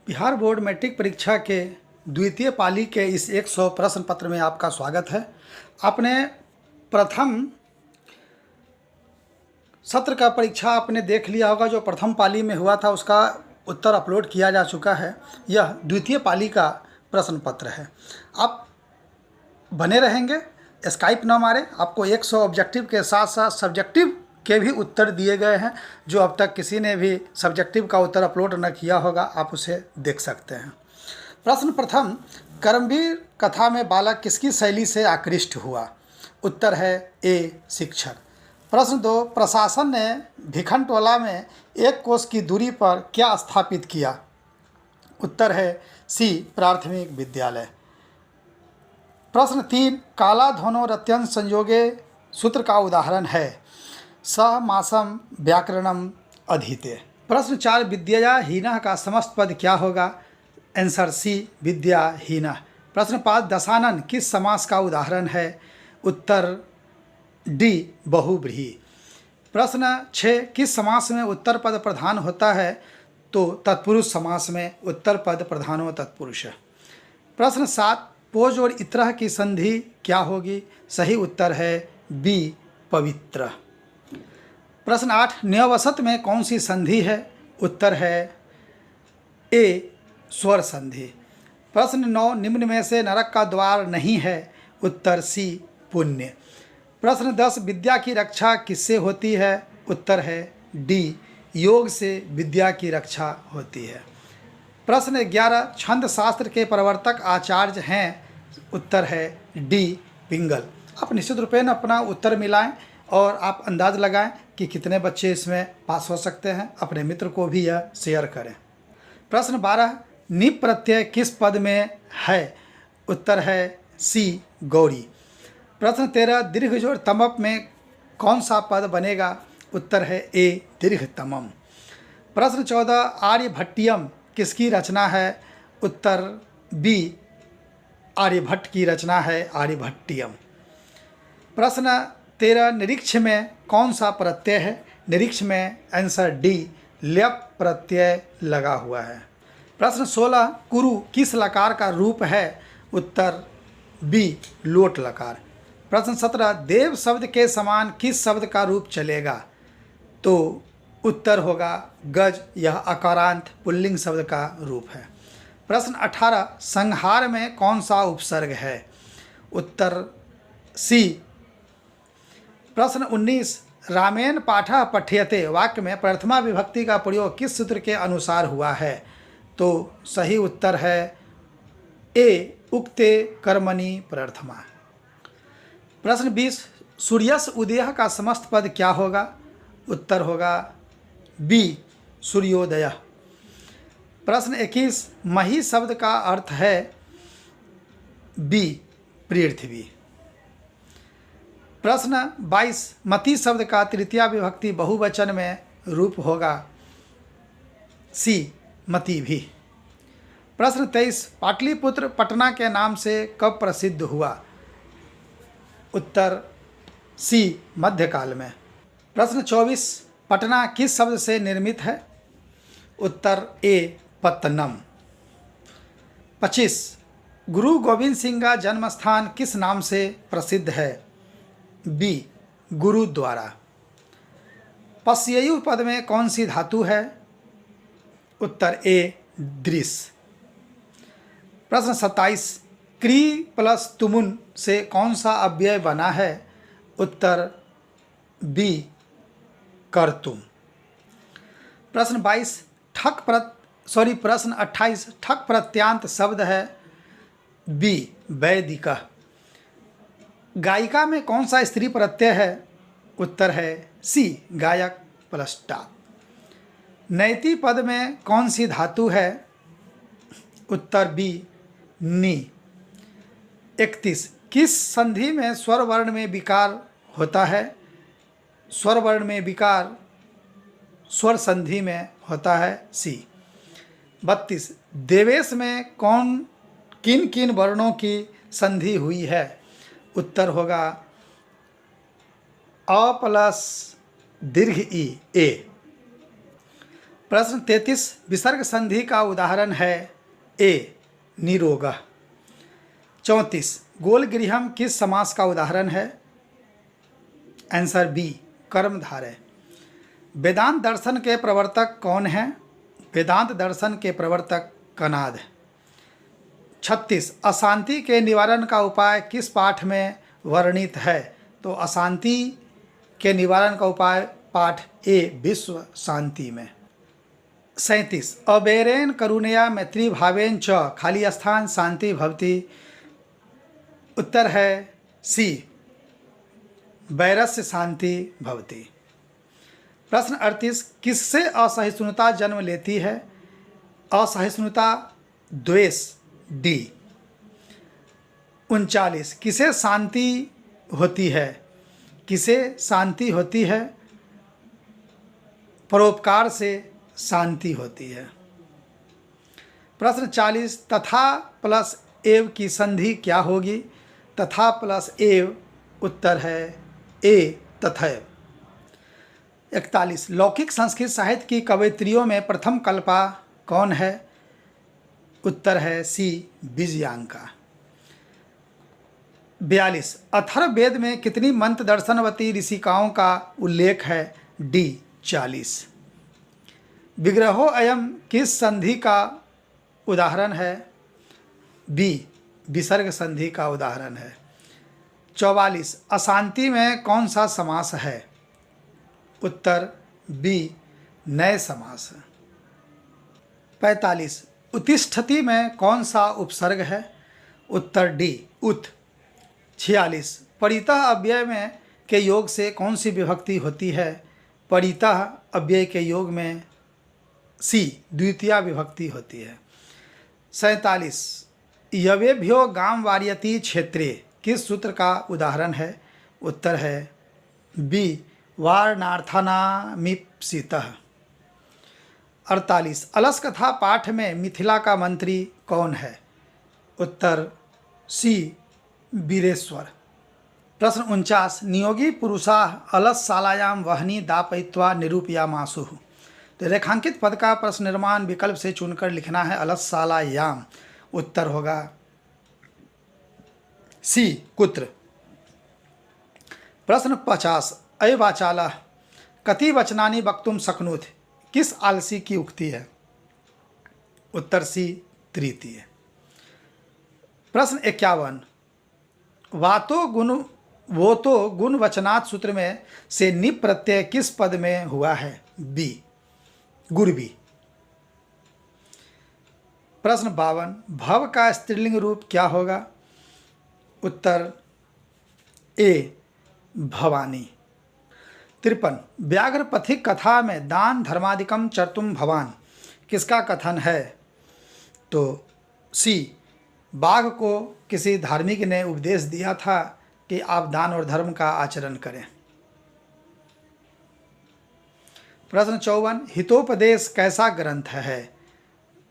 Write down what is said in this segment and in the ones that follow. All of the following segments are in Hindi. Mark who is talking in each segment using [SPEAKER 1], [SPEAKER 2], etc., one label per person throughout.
[SPEAKER 1] बिहार बोर्ड मैट्रिक परीक्षा के द्वितीय पाली के इस 100 प्रश्न पत्र में आपका स्वागत है। आपने प्रथम सत्र का परीक्षा आपने देख लिया होगा, जो प्रथम पाली में हुआ था उसका उत्तर अपलोड किया जा चुका है। यह द्वितीय पाली का प्रश्न पत्र है। आप बने रहेंगे, स्काइप ना मारें। आपको 100 ऑब्जेक्टिव के साथ साथ सब्जेक्टिव के भी उत्तर दिए गए हैं। जो अब तक किसी ने भी सब्जेक्टिव का उत्तर अपलोड न किया होगा, आप उसे देख सकते हैं। प्रश्न प्रथम, कर्मवीर कथा में बालक किसकी शैली से आकृष्ट हुआ? उत्तर है ए, शिक्षक। प्रश्न 2, प्रशासन ने भिखनटोला में 1 कोस की दूरी पर क्या स्थापित किया? उत्तर है सी, प्राथमिक विद्यालय। प्रश्न 3, काला धनो रत्यन संयोगे सूत्र का उदाहरण है? स मासम व्याकरणम अधीते। प्रश्न 4, विद्याहीनः का समस्त पद क्या होगा? आंसर सी, विद्याहीनः। प्रश्न 5, दशानन किस समास का उदाहरण है? उत्तर डी, बहुव्रीहि। प्रश्न 6, किस समास में उत्तर पद प्रधान होता है? तो तत्पुरुष समास में उत्तर पद प्रधानो तत्पुरुष। प्रश्न 7, पोज और इत्रह की संधि क्या होगी? सही उत्तर है बी, पवित्र। प्रश्न 8, न्यवसत में कौन सी संधि है? उत्तर है ए, स्वर संधि। प्रश्न 9, निम्न में से नरक का द्वार नहीं है? उत्तर सी, पुण्य। प्रश्न 10, विद्या की रक्षा किससे होती है? उत्तर है डी, योग से विद्या की रक्षा होती है। प्रश्न 11, छंद शास्त्र के प्रवर्तक आचार्य हैं? उत्तर है डी, पिंगल। आप निश्चित रूपेण अपना उत्तर मिलाएं और आप अंदाज लगाएं कि कितने बच्चे इसमें पास हो सकते हैं। अपने मित्र को भी यह शेयर करें। प्रश्न 12, निप प्रत्यय किस पद में है? उत्तर है सी, गौरी। प्रश्न 13, दीर्घ जोड़ तमप में कौन सा पद बनेगा? उत्तर है ए, दीर्घतमम। प्रश्न 14, आर्यभट्टियम किसकी रचना है? उत्तर बी, आर्यभट्ट की रचना है आर्यभट्टियम। प्रश्न 13, निरीक्ष में कौन सा प्रत्यय है? निरीक्ष में आंसर डी, ल्यप प्रत्यय लगा हुआ है। प्रश्न 16, कुरु किस लकार का रूप है? उत्तर बी, लोट लकार। प्रश्न 17, देव शब्द के समान किस शब्द का रूप चलेगा? तो उत्तर होगा गज, यह अकारांत पुल्लिंग शब्द का रूप है। प्रश्न 18, संहार में कौन सा उपसर्ग है? उत्तर सी। प्रश्न 19, रामेण पाठः पठ्यते वाक्य में प्रथमा विभक्ति का प्रयोग किस सूत्र के अनुसार हुआ है? तो सही उत्तर है ए, उक्ते कर्मणि प्रथमा। प्रश्न 20, सूर्यस उदयः का समस्त पद क्या होगा? उत्तर होगा बी, सूर्योदय। प्रश्न 21, मही शब्द का अर्थ है? बी, पृथ्वी। प्रश्न 22, मति शब्द का तृतीया विभक्ति बहुवचन में रूप होगा? सी, मति भी। प्रश्न 23, पाटलिपुत्र पटना के नाम से कब प्रसिद्ध हुआ? उत्तर सी, मध्यकाल में। प्रश्न 24, पटना किस शब्द से निर्मित है? उत्तर ए, पत्तनम। 25, गुरु गोविंद सिंह का जन्म स्थान किस नाम से प्रसिद्ध है? बी, गुरुद्वारा। पस्ययु पद में कौन सी धातु है? उत्तर ए, दृश। प्रश्न 27, क्री प्लस तुमुन से कौन सा अव्यय बना है? उत्तर बी, कर्तुम। प्रश्न 22, प्रश्न 28, ठक प्रत्यांत शब्द है? बी, वैदिकः। गायिका में कौन सा स्त्री प्रत्यय है? उत्तर है सी, गायक प्लस टा। नैति पद में कौन सी धातु है? उत्तर बी, नी। 31, किस संधि में स्वर वर्ण में विकार होता है? स्वर वर्ण में विकार स्वर संधि में होता है? सी। 32, देवेश में किन किन वर्णों की संधि हुई है? उत्तर होगा अ प्लस दीर्घ ई, ए। प्रश्न 33, विसर्ग संधि का उदाहरण है ए निरोगः। 34, गोलगृहम किस समास का उदाहरण है? Answer B कर्मधारय। वेदांत दर्शन के प्रवर्तक कौन हैं? वेदांत दर्शन के प्रवर्तक कणाद। 36, अशांति के निवारण का उपाय किस पाठ में वर्णित है? तो अशांति के निवारण का उपाय पाठ ए विश्व शांति में। 37, अबेरेन करुणया मैत्री भावेन च खाली स्थान शांति भवति। उत्तर है सी वैरस्य शांति भवति। प्रश्न 38, किससे असहिष्णुता जन्म लेती है? असहिष्णुता द्वेष डी। 39, किसे शांति होती है? किसे शांति होती है? परोपकार से शांति होती है। प्रश्न 40, तथा प्लस एव की संधि क्या होगी? तथा प्लस एव उत्तर है ए तथैव। 41, लौकिक संस्कृत साहित्य की कवयित्रियों में प्रथम कल्पा कौन है? उत्तर है सी विजयांका। 42, अथर्ववेद में कितनी मंत्र दर्शनवती ऋषिकाओं का उल्लेख है? डी 40। विग्रहो अयम किस संधि का उदाहरण है? बी विसर्ग संधि का उदाहरण है। 44, अशांति में कौन सा समास है? उत्तर बी नए समास। 45, उत्तिष्ठति में कौन सा उपसर्ग है? उत्तर डी उत। 46, परितः अव्यय में के योग से कौन सी विभक्ति होती है? परितः अव्यय के योग में सी द्वितीया विभक्ति होती है। 47, यवेभ्यो गाम वार्यति क्षेत्रे किस सूत्र का उदाहरण है? उत्तर है बी वारणार्थनामीप्सितः। 48, अलस कथा पाठ में मिथिला का मंत्री कौन है? उत्तर सी वीरेश्वर। प्रश्न 49, नियोगी पुरुषा अलस शालायाम वहनी दापयित्वा निरूपयामासुः। तो रेखांकित पद का प्रश्न निर्माण विकल्प से चुनकर लिखना है अलस शालायाम। उत्तर होगा सी कुत्र। प्रश्न 50, अय वाचालः कति वचनानि वक्तुं शक्नोति किस आलसी की उक्ति है? उत्तर सी तृतीय। प्रश्न 51, वो तो गुण वचनात् सूत्र में से निप प्रत्यय किस पद में हुआ है? बी गुरबी। प्रश्न 52, भव का स्त्रीलिंग रूप क्या होगा? उत्तर ए भवानी। 53, व्याघ्र पथिक कथा में दान धर्मादिकम चर्तुम भवान किसका कथन है? तो सी बाघ को किसी धार्मिक ने उपदेश दिया था कि आप दान और धर्म का आचरण करें। प्रश्न 54, हितोपदेश कैसा ग्रंथ है?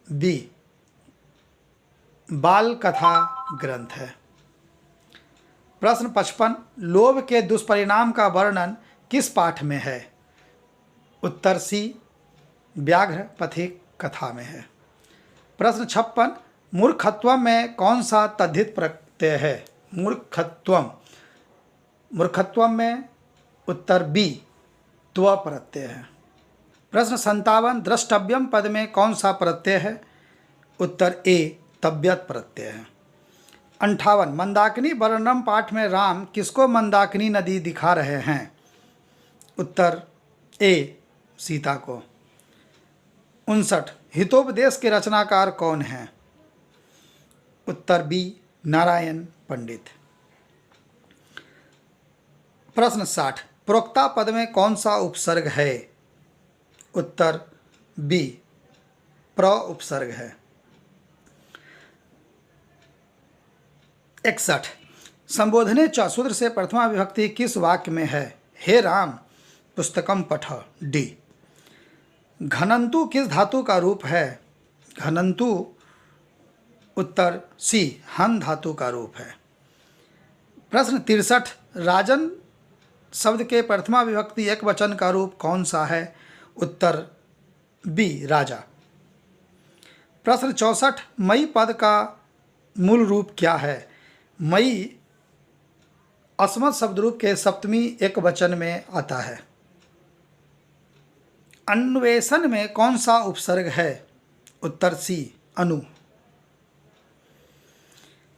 [SPEAKER 1] बी बाल कथा ग्रंथ है। प्रश्न 55, लोभ के दुष्परिणाम का वर्णन किस पाठ में है? उत्तर सी व्याघ्र पथिक कथा में है। प्रश्न 56, मूर्खत्वम में कौन सा तद्धित प्रत्यय है? मूर्खत्वम में उत्तर बी त्व प्रत्यय है। प्रश्न 57, द्रष्टव्यम पद में कौन सा प्रत्यय है? उत्तर ए तव्यत प्रत्यय है। 58, मंदाकिनी वर्णनम पाठ में राम किसको मंदाकिनी नदी दिखा रहे हैं? उत्तर ए सीता को। 59, हितोपदेश के रचनाकार कौन हैं? उत्तर बी नारायण पंडित। प्रश्न 60, प्रोक्ता पद में कौन सा उपसर्ग है? उत्तर बी प्र उपसर्ग है। 61, संबोधने च सूत्र से प्रथमा विभक्ति किस वाक्य में है? हे राम पुस्तकम पठ। डी। घनंतु किस धातु का रूप है? घनंतु उत्तर सी हन धातु का रूप है। प्रश्न 63, राजन शब्द के प्रथमा विभक्ति एक वचन का रूप कौन सा है? उत्तर बी राजा। प्रश्न 64, मई पद का मूल रूप क्या है? मई अस्मत् शब्द रूप के सप्तमी एक वचन में आता है। अन्वेषण में कौन सा उपसर्ग है? उत्तर सी अनु।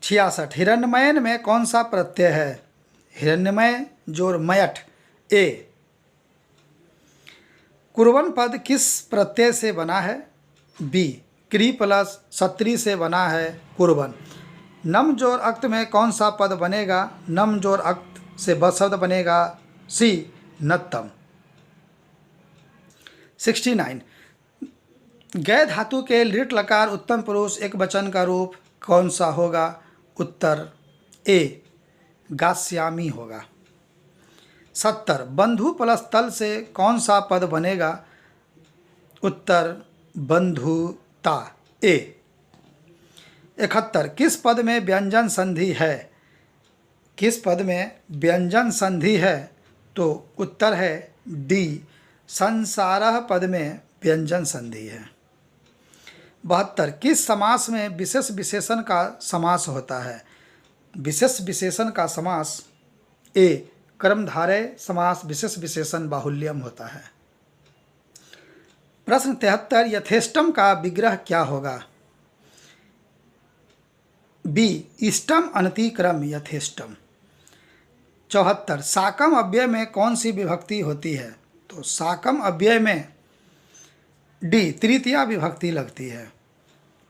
[SPEAKER 1] 66, हिरण्मयन में कौन सा प्रत्यय है? हिरण्यमय जोर मयठ ए। कुर्वन पद किस प्रत्यय से बना है? बी क्री प्लस सत्री से बना है कुर्बन। नम जोर अक्त में कौन सा पद बनेगा? नम जोर अक्त से शब्द बनेगा सी नत्तम। 69, गै धातु के लिट लकार उत्तम पुरुष एक वचन का रूप कौन सा होगा? उत्तर ए गास्यामी होगा। 70, बंधु प्लस तल से कौन सा पद बनेगा? उत्तर बंधुता ए। 71, किस पद में व्यंजन संधि है? किस पद में व्यंजन संधि है? तो उत्तर है डी संसारः पद में व्यंजन संधि है। 72, किस समास में विशेष विशेषण का समास होता है? विशेष विशेषण का समास ए कर्मधारय समास विशेष विशेषण बाहुल्यम होता है। प्रश्न 73, यथेष्टम का विग्रह क्या होगा? बी इष्टम अनतिक्रम यथेष्टम। 74, साकम अव्यय में कौन सी विभक्ति होती है? तो साकम अव्यय में डी तृतीया विभक्ति लगती है।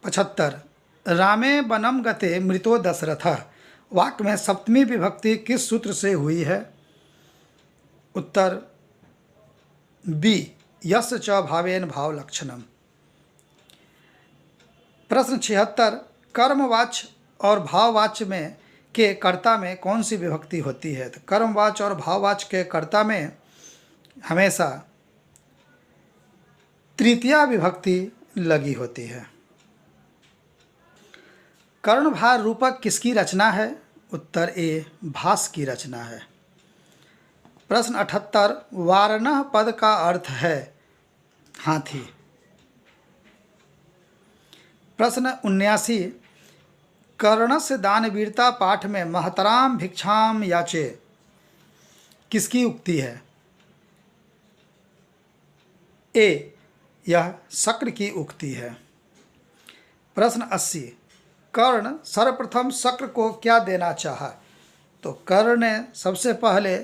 [SPEAKER 1] 75, रामे वनम गते मृतो दशरथः वाक्य में सप्तमी विभक्ति किस सूत्र से हुई है? उत्तर बी यस्य च भावेन भाव लक्षणम। प्रश्न 76, कर्मवाच्य और भाववाच्य में के कर्ता में कौन सी विभक्ति होती है? तो कर्मवाच्य और भाववाच्य के कर्ता में हमेशा तृतीया विभक्ति लगी होती है। कर्णभार रूपक किसकी रचना है? उत्तर ए भास की रचना है। प्रश्न 78, वारणः पद का अर्थ है हाथी। प्रश्न 79, कर्णस्य दानवीरता पाठ में महतराम भिक्षाम याचे किसकी उक्ति है? ए यह शक्र की उक्ति है। प्रश्न 80, कर्ण सर्वप्रथम शक्र को क्या देना चाहा? तो कर्ण ने सबसे पहले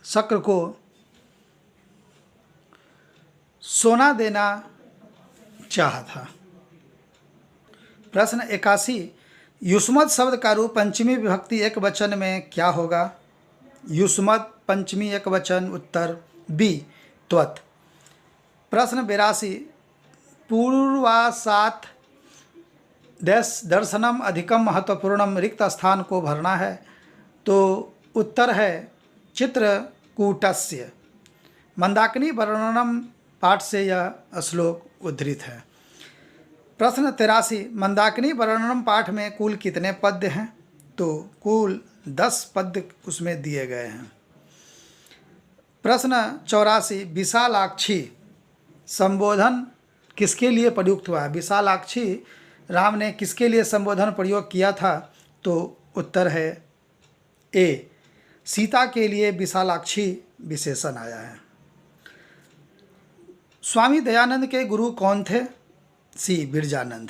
[SPEAKER 1] शक्र को सोना देना चाहा था। प्रश्न 81, युष्मत् शब्द का रूप पंचमी विभक्ति एक वचन में क्या होगा? युष्मत् पंचमी एक वचन उत्तर बी त्वत्। प्रश्न 82, पूर्वासात दर्शनम अधिकम महत्वपूर्णम रिक्त स्थान को भरना है। तो उत्तर है चित्रकूटस्य। मंदाकिनी वर्णनम पाठ से यह श्लोक उद्धृत है। प्रश्न 83, मंदाकिनी वर्णनम पाठ में कुल कितने पद्य हैं? तो कुल 10 पद्य उसमें दिए गए हैं। प्रश्न 84, विशालाक्षी संबोधन किसके लिए प्रयुक्त हुआ है? विशालाक्षी राम ने किसके लिए संबोधन प्रयोग किया था? तो उत्तर है ए सीता के लिए विशालाक्षी विशेषण आया है। स्वामी दयानंद के गुरु कौन थे? सी बिरजानंद।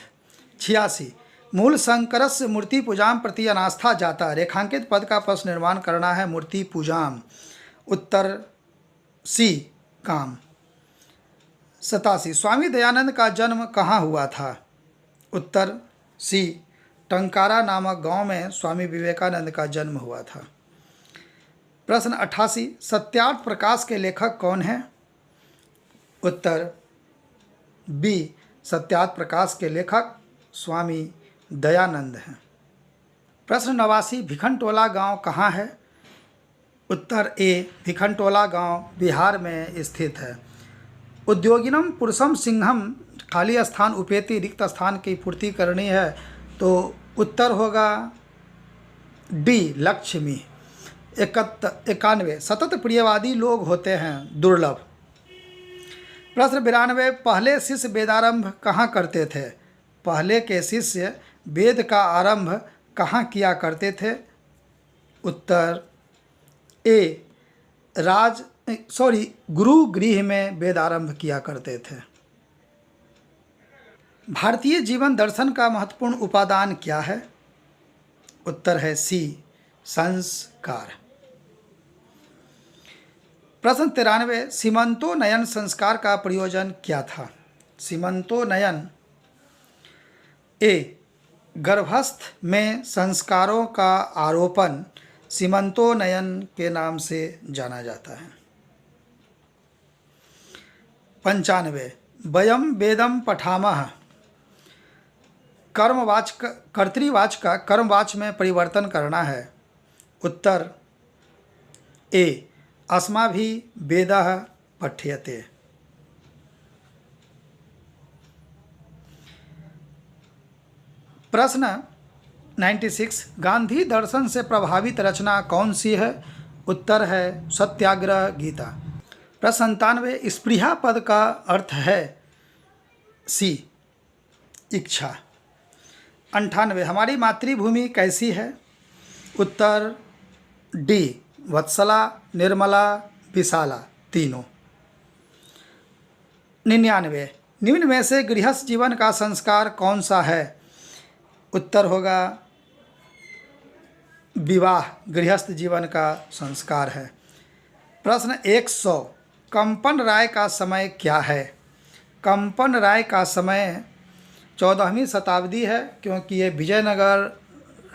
[SPEAKER 1] 86, मूल शंकरस्य मूर्ति पूजाम प्रति अनास्था जाता रेखांकित पद का प्रश्न निर्माण करना है मूर्ति पूजाम। उत्तर सी काम। 87, स्वामी दयानंद का जन्म कहाँ हुआ था? उत्तर सी टंकारा नामक गांव में स्वामी विवेकानंद का जन्म हुआ था। प्रश्न 88, सत्यार्थ प्रकाश के लेखक कौन है? उत्तर बी सत्यार्थ प्रकाश के लेखक स्वामी दयानंद हैं। प्रश्न 89, भिखनटोला गांव कहाँ है? उत्तर ए भिखनटोला गांव बिहार में स्थित है। उद्योगिनम पुरुषम सिंहम खाली स्थान उपेति रिक्त स्थान की पूर्ति करनी है। तो उत्तर होगा डी लक्ष्मी। 91, सतत प्रियवादी लोग होते हैं दुर्लभ। प्रश्न 92, पहले शिष्य वेदारंभ कहाँ करते थे? पहले के शिष्य वेद का आरंभ कहाँ किया करते थे? उत्तर ए गुरु गृह में वेद आरंभ किया करते थे। भारतीय जीवन दर्शन का महत्वपूर्ण उपादान क्या है? उत्तर है सी, संस्कार। प्रश्न 93, सीमंतोन्नयन संस्कार का प्रयोजन क्या था? सीमंतोन्नयन ए गर्भस्थ में संस्कारों का आरोपण सीमंतोन्नयन के नाम से जाना जाता है। 95, वयम वेदम पठामः कर्तृवाच का कर्मवाच में परिवर्तन करना है। उत्तर ए अस्माभिः वेदः पठ्यते। प्रश्न 96, गांधी दर्शन से प्रभावित रचना कौन सी है? उत्तर है सत्याग्रह गीता। प्रश्न 97, स्पृहा पद का अर्थ है सी, इच्छा। 98, हमारी मातृभूमि कैसी है? उत्तर डी, वत्सला, निर्मला, विशाला, तीनों। 99, निम्न में से गृहस्थ जीवन का संस्कार कौन सा है? उत्तर होगा विवाह गृहस्थ जीवन का संस्कार है। प्रश्न 100, कंपन राय का समय क्या है? कंपन राय का समय 14वीं शताब्दी है, क्योंकि ये विजयनगर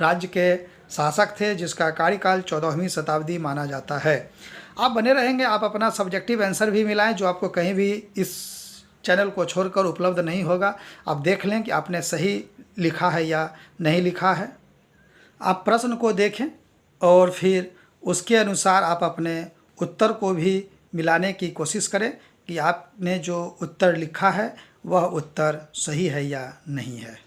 [SPEAKER 1] राज्य के शासक थे जिसका कार्यकाल 14वीं शताब्दी माना जाता है। आप बने रहेंगे, आप अपना सब्जेक्टिव आंसर भी मिलाएं जो आपको कहीं भी इस चैनल को छोड़कर उपलब्ध नहीं होगा। आप देख लें कि आपने सही लिखा है या नहीं लिखा है। आप प्रश्न को देखें और फिर उसके अनुसार आप अपने उत्तर को भी मिलाने की कोशिश करें कि आपने जो उत्तर लिखा है वह उत्तर सही है या नहीं है।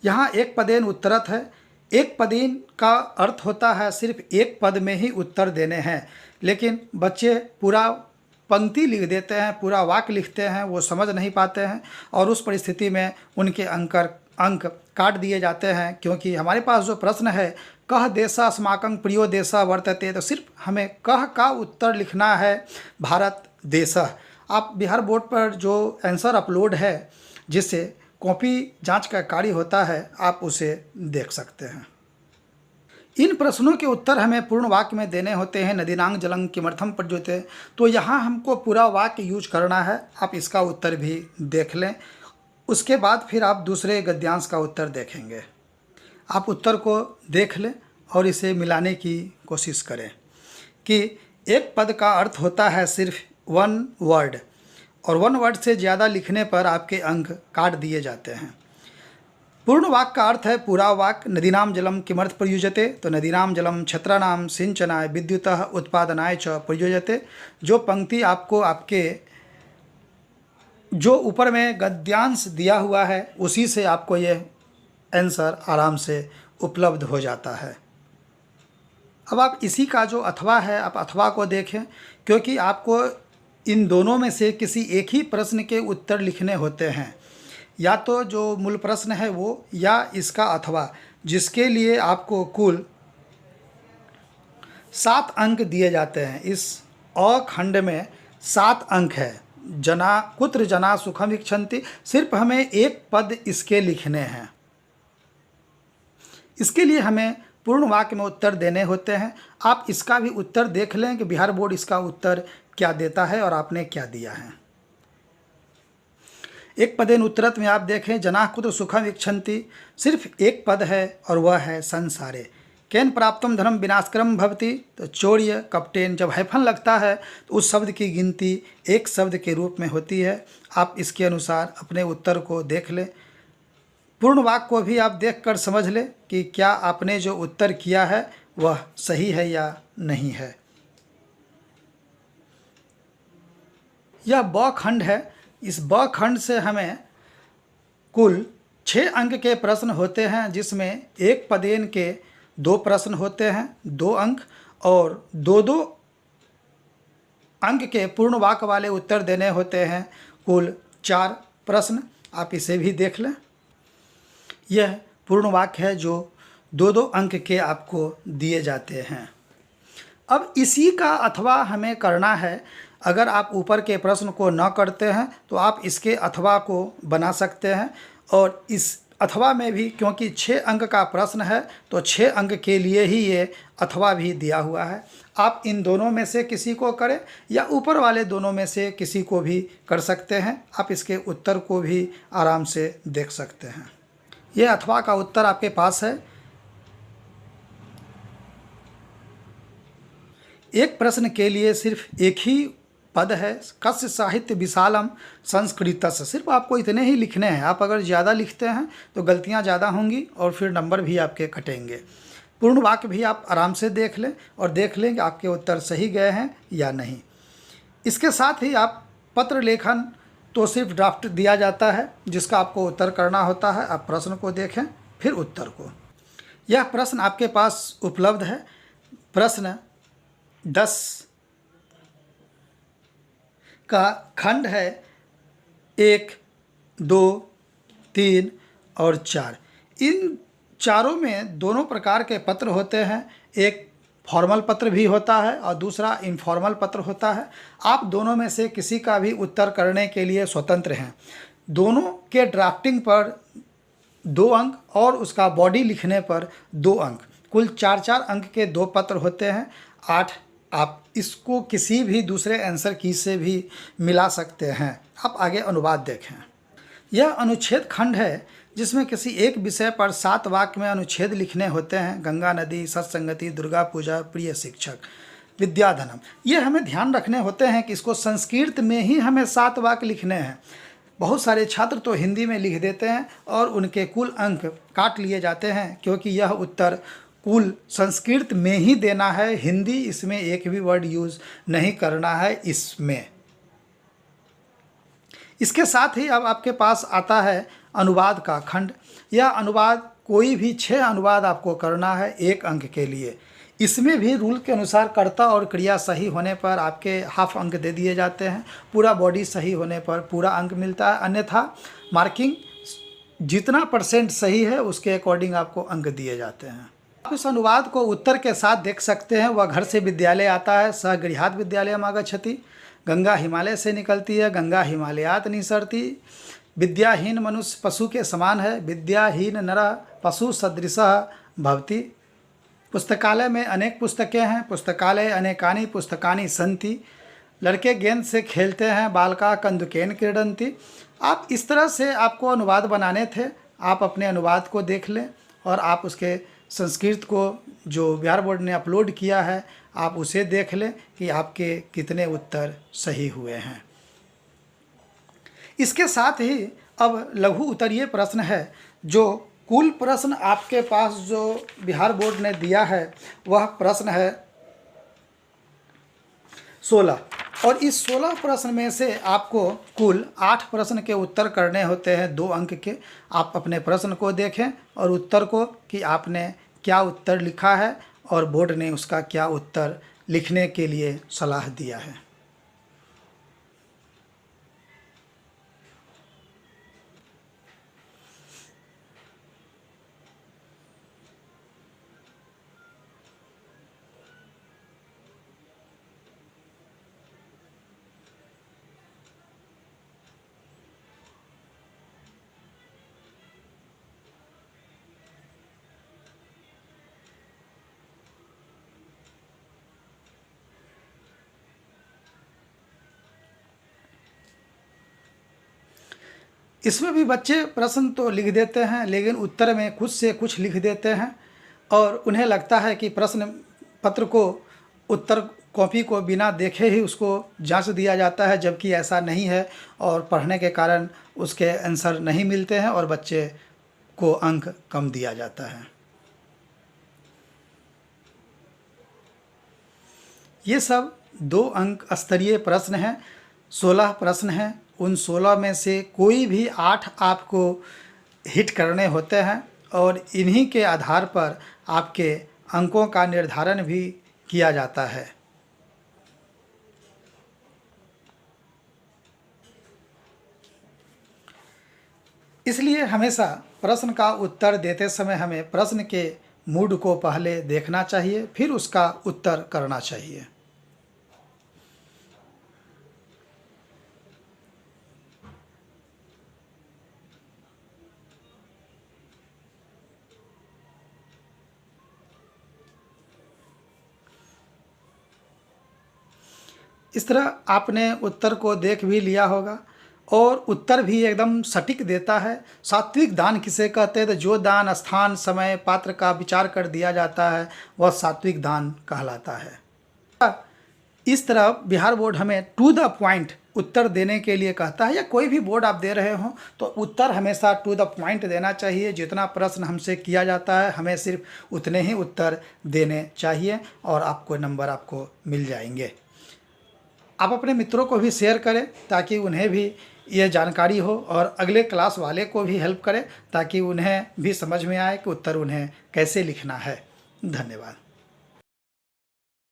[SPEAKER 1] यहाँ एक पदेन उत्तरत है। एक पदेन का अर्थ होता है सिर्फ एक पद में ही उत्तर देने हैं, लेकिन बच्चे पूरा पंक्ति लिख देते हैं, पूरा वाक्य लिखते हैं, वो समझ नहीं पाते हैं और उस परिस्थिति में उनके अंक काट दिए जाते हैं। क्योंकि हमारे पास जो प्रश्न है कह देशा अस्माकं प्रियो देशा वर्तते, तो सिर्फ हमें कह का उत्तर लिखना है भारत देशः। आप बिहार बोर्ड पर जो आंसर अपलोड है जिससे कॉपी जांच का कार्य होता है, आप उसे देख सकते हैं। इन प्रश्नों के उत्तर हमें पूर्ण वाक्य में देने होते हैं। नदीनांग जलं किमर्थम प्रज्वलते, तो यहाँ हमको पूरा वाक्य यूज करना है। आप इसका उत्तर भी देख लें, उसके बाद फिर आप दूसरे गद्यांश का उत्तर देखेंगे। आप उत्तर को देख लें और इसे मिलाने की कोशिश करें कि एक पद का अर्थ होता है सिर्फ वन वर्ड, और वन वर्ड से ज़्यादा लिखने पर आपके अंक काट दिए जाते हैं। पूर्ण वाक्य का अर्थ है पूरा वाक्य। नदीनाम जलम किमर्थ प्रयुज्यते, तो नदीनाम जलम क्षेत्राणाम सिंचनाय विद्युतः उत्पादनाय च प्रयुज्यते। जो पंक्ति आपको आपके जो ऊपर में गद्यांश दिया हुआ है उसी से आपको ये आंसर आराम से उपलब्ध हो जाता है। अब आप इसी का जो अथवा है, आप अथवा को देखें, क्योंकि आपको इन दोनों में से किसी एक ही प्रश्न के उत्तर लिखने होते हैं, या तो जो मूल प्रश्न है वो, या इसका अथवा, जिसके लिए आपको कुल 7 अंक दिए जाते हैं। इस अ खंड में 7 अंक है। जना कुत्र जना सुखम इच्छन्ति, सिर्फ हमें एक पद इसके लिखने हैं। इसके लिए हमें पूर्ण वाक्य में उत्तर देने होते हैं। आप इसका भी उत्तर देख लें कि बिहार बोर्ड इसका उत्तर क्या देता है और आपने क्या दिया है। एक पदेन उत्तरत में आप देखें जना कुत्र सुखम इच्छन्ति, सिर्फ एक पद है और वह है संसारे। केन प्राप्तम धर्म विनाशक्रम भवति, तो चौर्य कपटेन, जब हैफन लगता है तो उस शब्द की गिनती एक शब्द के रूप में होती है। आप इसके अनुसार अपने उत्तर को देख लें। पूर्ण वाक्य को भी आप देखकर समझ लें कि क्या आपने जो उत्तर किया है वह सही है या नहीं है। यह ब खंड है। इस ब खंड से हमें कुल 6 अंक के प्रश्न होते हैं, जिसमें एक पदेन के 2 प्रश्न होते हैं, 2 अंक, और 2-2 अंक के पूर्ण वाक्य वाले उत्तर देने होते हैं, कुल 4 प्रश्न। आप इसे भी देख लें। यह पूर्ण वाक्य है जो 2-2 अंक के आपको दिए जाते हैं। अब इसी का अथवा हमें करना है। अगर आप ऊपर के प्रश्न को न करते हैं तो आप इसके अथवा को बना सकते हैं, और इस अथवा में भी क्योंकि 6 अंक का प्रश्न है तो 6 अंक के लिए ही ये अथवा भी दिया हुआ है। आप इन दोनों में से किसी को करें या ऊपर वाले दोनों में से किसी को भी कर सकते हैं। आप इसके उत्तर को भी आराम से देख सकते हैं। ये अथवा का उत्तर आपके पास है। एक प्रश्न के लिए सिर्फ एक ही पद है, कस्य साहित्य विशालम संस्कृतस्य। सिर्फ आपको इतने ही लिखने हैं। आप अगर ज़्यादा लिखते हैं तो गलतियां ज़्यादा होंगी और फिर नंबर भी आपके कटेंगे। पूर्ण वाक्य भी आप आराम से देख लें और देख लें कि आपके उत्तर सही गए हैं या नहीं। इसके साथ ही आप पत्र लेखन तो सिर्फ ड्राफ्ट दिया जाता है जिसका आपको उत्तर करना होता है। आप प्रश्न को देखें फिर उत्तर को। यह प्रश्न आपके पास उपलब्ध है। प्रश्न 10 का खंड है 1, 2, 3 और 4। इन चारों में दोनों प्रकार के पत्र होते हैं। एक फॉर्मल पत्र भी होता है और दूसरा इनफॉर्मल पत्र होता है। आप दोनों में से किसी का भी उत्तर करने के लिए स्वतंत्र हैं। दोनों के ड्राफ्टिंग पर 2 अंक और उसका बॉडी लिखने पर 2 अंक, कुल 4-4 अंक के 2 पत्र होते हैं। 8 आप इसको किसी भी दूसरे आंसर की से भी मिला सकते हैं। आप आगे अनुवाद देखें। यह अनुच्छेद खंड है जिसमें किसी एक विषय पर 7 वाक्य में अनुच्छेद लिखने होते हैं। गंगा नदी, सत्संगति, दुर्गा पूजा, प्रिय शिक्षक, विद्याधनम। ये हमें ध्यान रखने होते हैं कि इसको संस्कृत में ही हमें 7 वाक्य लिखने हैं। बहुत सारे छात्र तो हिंदी में लिख देते हैं और उनके कुल अंक काट लिए जाते हैं, क्योंकि यह उत्तर कुल संस्कृत में ही देना है। हिंदी इसमें एक भी वर्ड यूज़ नहीं करना है इसमें। इसके साथ ही अब आपके पास आता है अनुवाद का खंड। यह अनुवाद कोई भी 6 अनुवाद आपको करना है 1 अंक के लिए। इसमें भी रूल के अनुसार कर्ता और क्रिया सही होने पर आपके हाफ अंक दे दिए जाते हैं। पूरा बॉडी सही होने पर पूरा अंक मिलता है, अन्यथा मार्किंग जितना % सही है उसके अकॉर्डिंग आपको अंक दिए जाते हैं। आप इस अनुवाद को उत्तर के साथ देख सकते हैं। वह घर से विद्यालय आता है, सह गृहात् विद्यालयम् आगच्छति। गंगा हिमालय से निकलती है, गंगा हिमालयात् निसरति। विद्याहीन मनुष्य पशु के समान है, विद्याहीन नरः पशु सदृशः भवति। पुस्तकालय में अनेक पुस्तकें हैं, पुस्तकालय अनेकानि पुस्तकानि सन्ति। लड़के गेंद से खेलते हैं, बालका कंदुकेन क्रीडन्ति। आप इस तरह से आपको अनुवाद बनाने थे। आप अपने अनुवाद को देख लें और आप उसके संस्कृत को जो बिहार बोर्ड ने अपलोड किया है आप उसे देख लें कि आपके कितने उत्तर सही हुए हैं। इसके साथ ही अब लघु उत्तरीय प्रश्न है। जो कुल प्रश्न आपके पास जो बिहार बोर्ड ने दिया है वह प्रश्न है 16, और इस 16 प्रश्न में से आपको कुल 8 प्रश्न के उत्तर करने होते हैं 2 अंक के। आप अपने प्रश्न को देखें और उत्तर को कि आपने क्या उत्तर लिखा है और बोर्ड ने उसका क्या उत्तर लिखने के लिए सलाह दिया है। इसमें भी बच्चे प्रश्न तो लिख देते हैं लेकिन उत्तर में कुछ से कुछ लिख देते हैं और उन्हें लगता है कि प्रश्न पत्र को उत्तर कॉपी को बिना देखे ही उसको जांच दिया जाता है, जबकि ऐसा नहीं है और पढ़ने के कारण उसके आंसर नहीं मिलते हैं और बच्चे को अंक कम दिया जाता है। ये सब 2 अंक स्तरीय प्रश्न हैं। 16 प्रश्न हैं। उन 16 में से कोई भी 8 आपको हिट करने होते हैं और इन्हीं के आधार पर आपके अंकों का निर्धारण भी किया जाता है। इसलिए हमेशा प्रश्न का उत्तर देते समय हमें प्रश्न के मूड को पहले देखना चाहिए, फिर उसका उत्तर करना चाहिए। इस तरह आपने उत्तर को देख भी लिया होगा और उत्तर भी एकदम सटीक देता है। सात्विक दान किसे कहते हैं? तो जो दान स्थान, समय, पात्र का विचार कर दिया जाता है वह सात्विक दान कहलाता है। इस तरह बिहार बोर्ड हमें टू द पॉइंट उत्तर देने के लिए कहता है, या कोई भी बोर्ड आप दे रहे हो तो उत्तर हमेशा टू द पॉइंट देना चाहिए। जितना प्रश्न हमसे किया जाता है हमें सिर्फ उतने ही उत्तर देने चाहिए और आपको नंबर आपको मिल जाएंगे। आप अपने मित्रों को भी शेयर करें ताकि उन्हें भी ये जानकारी हो और अगले क्लास वाले को भी हेल्प करें ताकि उन्हें भी समझ में आए कि उत्तर उन्हें कैसे लिखना है। धन्यवाद।